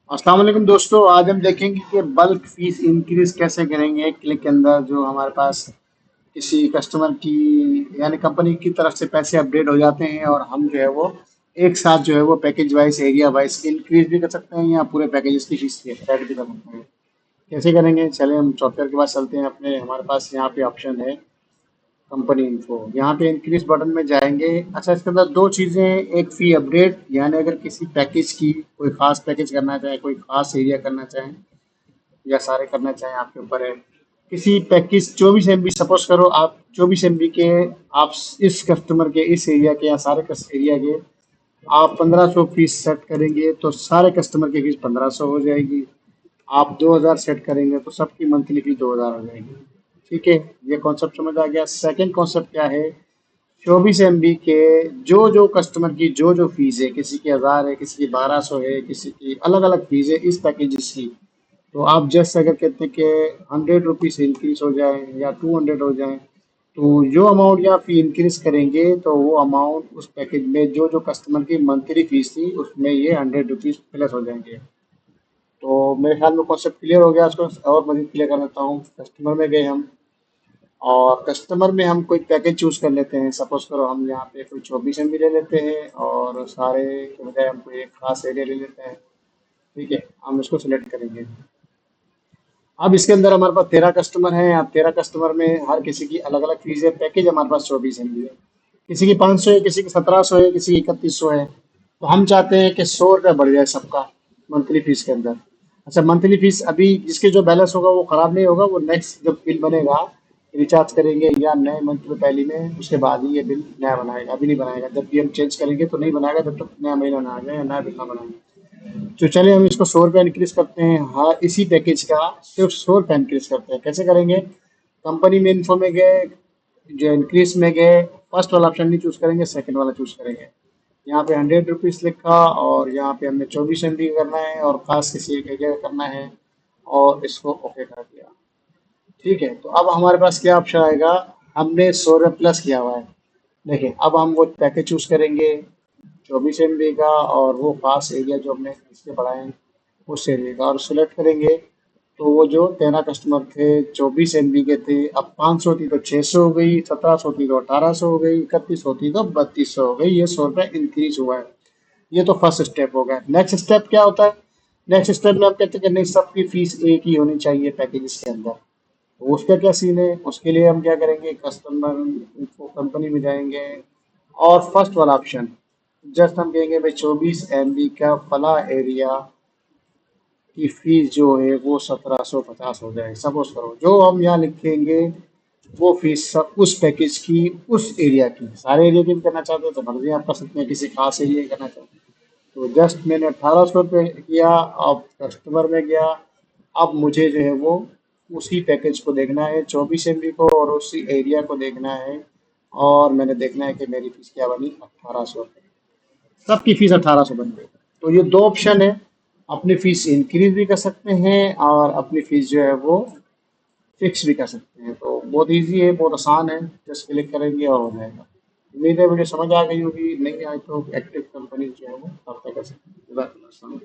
अस्सलाम वालेकुम दोस्तों। आज हम देखेंगे कि बल्क फीस इंक्रीज कैसे करेंगे। एक क्लिक के अंदर जो हमारे पास किसी कस्टमर की यानी कंपनी की तरफ से पैसे अपडेट हो जाते हैं और हम जो है वो एक साथ जो है वो package wise area wise increase भी कर सकते हैं या पूरे पैकेजेस की फीस ऐड भी कर सकते हैं। कैसे करेंगे, चले हम सॉफ्टवेयर के पास चलते हैं। अपने हमारे पास यहाँ पे ऑप्शन है कंपनी इन्फो, यहाँ पे इंक्रीज बटन में जाएंगे। अच्छा, इसके अंदर दो चीज़ें हैं, एक फी अपडेट यानी अगर किसी पैकेज की कोई खास पैकेज करना चाहे, कोई खास एरिया करना चाहें या सारे करना चाहें, आपके ऊपर है। किसी पैकेज 24 MB, सपोज करो आप 24 MB के, आप इस कस्टमर के इस एरिया के या सारे एरिया के आप 1500 फीस सेट करेंगे तो सारे कस्टमर की फीस 1500 हो जाएगी। आप 2000 सेट करेंगे तो सबकी मंथली फीस 2000 हो जाएगी। ठीक है, ये कॉन्सेप्ट समझ आ गया। सेकंड कॉन्सेप्ट क्या है, 24 MB के जो जो कस्टमर की जो जो फीस है, किसी की 1000 है, किसी की 1200 है, किसी की अलग अलग फीस है इस पैकेजेस की। तो आप जस्ट अगर कहते हैं कि 100 रुपीज़ इंक्रीज हो जाए या 200 हो जाए, तो जो अमाउंट या फी इंक्रीज करेंगे तो वो अमाउंट उस पैकेज में जो जो कस्टमर की मंथली फीस थी उसमें ये 100 रुपीज़ प्लस हो जाएंगे। तो मेरे ख्याल में कॉन्सेप्ट क्लियर हो गया। उसको और मजीद क्लियर कर देता हूँ। कस्टमर में गए हम और कस्टमर में हम कोई पैकेज चूज कर लेते हैं। सपोज करो हम यहाँ पे कोई 24 MB ले लेते हैं और सारे के बजाय हम कोई एक खास एरिया ले लेते हैं। ठीक है, हम उसको सिलेक्ट करेंगे। अब इसके अंदर हमारे पास 13 कस्टमर हैं। अब 13 कस्टमर में हर किसी की अलग अलग फीस है। पैकेज हमारे पास 24 MB है। किसी की 500 है, किसी की 1700 है, किसी की 3100 है। तो हम चाहते हैं कि 100 रुपये बढ़ जाए सबका मंथली फीस के अंदर। अच्छा, मंथली फीस अभी जिसके जो बैलेंस होगा वो खराब नहीं होगा, वो नेक्स्ट जब बिल बनेगा रिचार्ज करेंगे या नए मंथ में पहली में, उसके बाद ही ये बिल नया बनाएगा। अभी नहीं बनाएगा, जब भी हम चेंज करेंगे तो नहीं बनाएगा जब तक नया महीना ना आ जाए या नया बिल ना बनाए। तो चलिए हम इसको 100 रुपये इंक्रीज करते हैं। हाँ, इसी पैकेज का सिर्फ 100 रुपये इंक्रीज करते हैं। कैसे करेंगे, कंपनी में इन्फो में गए, जो इंक्रीज में गए, फर्स्ट वाला ऑप्शन नहीं चूज करेंगे, सेकंड वाला चूज करेंगे। यहाँ पे 100 रुपीज़ लिखा और यहाँ पे हमने 24 MB करना है और खास किसी एक एरिया का करना है और इसको ओके कर दिया। ठीक है, तो अब हमारे पास क्या ऑप्शन आएगा, हमने 100 रुपये प्लस किया हुआ है। देखिए, अब हम वो पैकेज चूज करेंगे 24 MB का और वो खास एरिया जो हमने इसके बढ़ाए हैं उस एरिया का और सिलेक्ट करेंगे। तो वो जो 13 कस्टमर थे 24 MB के थे, अब 500 थी तो 600 हो गई, 1700 थी तो 1800 हो गई, 3100 थी तो 3200 हो गई। ये 100 रुपये इंक्रीज हुआ है। ये तो फर्स्ट स्टेप हो गया। नेक्स्ट स्टेप क्या होता है, नेक्स्ट स्टेप में हम कहते हैं कि नहीं, सबकी फीस एक ही होनी चाहिए पैकेजेस के अंदर। तो उसका क्या सीन है, उसके लिए हम क्या करेंगे, कस्टमर कंपनी में जाएंगे और फर्स्ट वाला ऑप्शन जस्ट हम कहेंगे भाई 24 MB का फला एरिया की फीस जो है वो 1750 हो जाए। सपोज करो जो हम यहाँ लिखेंगे वो फीस सब उस पैकेज की, उस एरिया की, सारे एरिया की भी करना चाहते हो तो मर्जी आप कर सकते हैं, किसी खास एरिया की करना चाहते हैं तो जस्ट मैंने 1800 रुपये किया। अब कस्टमर में गया, अब मुझे जो है वो उसी पैकेज को देखना है, 24 MB को, और उसी एरिया को देखना है। और मैंने देखना है कि मेरी फीस क्या बनी, 1800 रुपये। सबकी फीस 1800 बन गई। तो ये दो ऑप्शन है, अपनी फीस इंक्रीज भी कर सकते हैं और अपनी फीस जो है वो फिक्स भी कर सकते हैं। तो बहुत इजी है, बहुत आसान है, जस्ट क्लिक करेंगे और हो जाएगा। उम्मीद है वीडियो समझ आ गई होगी। नहीं आए तो एक्टिव कंपनी जो है वो आप कर सकते हैं।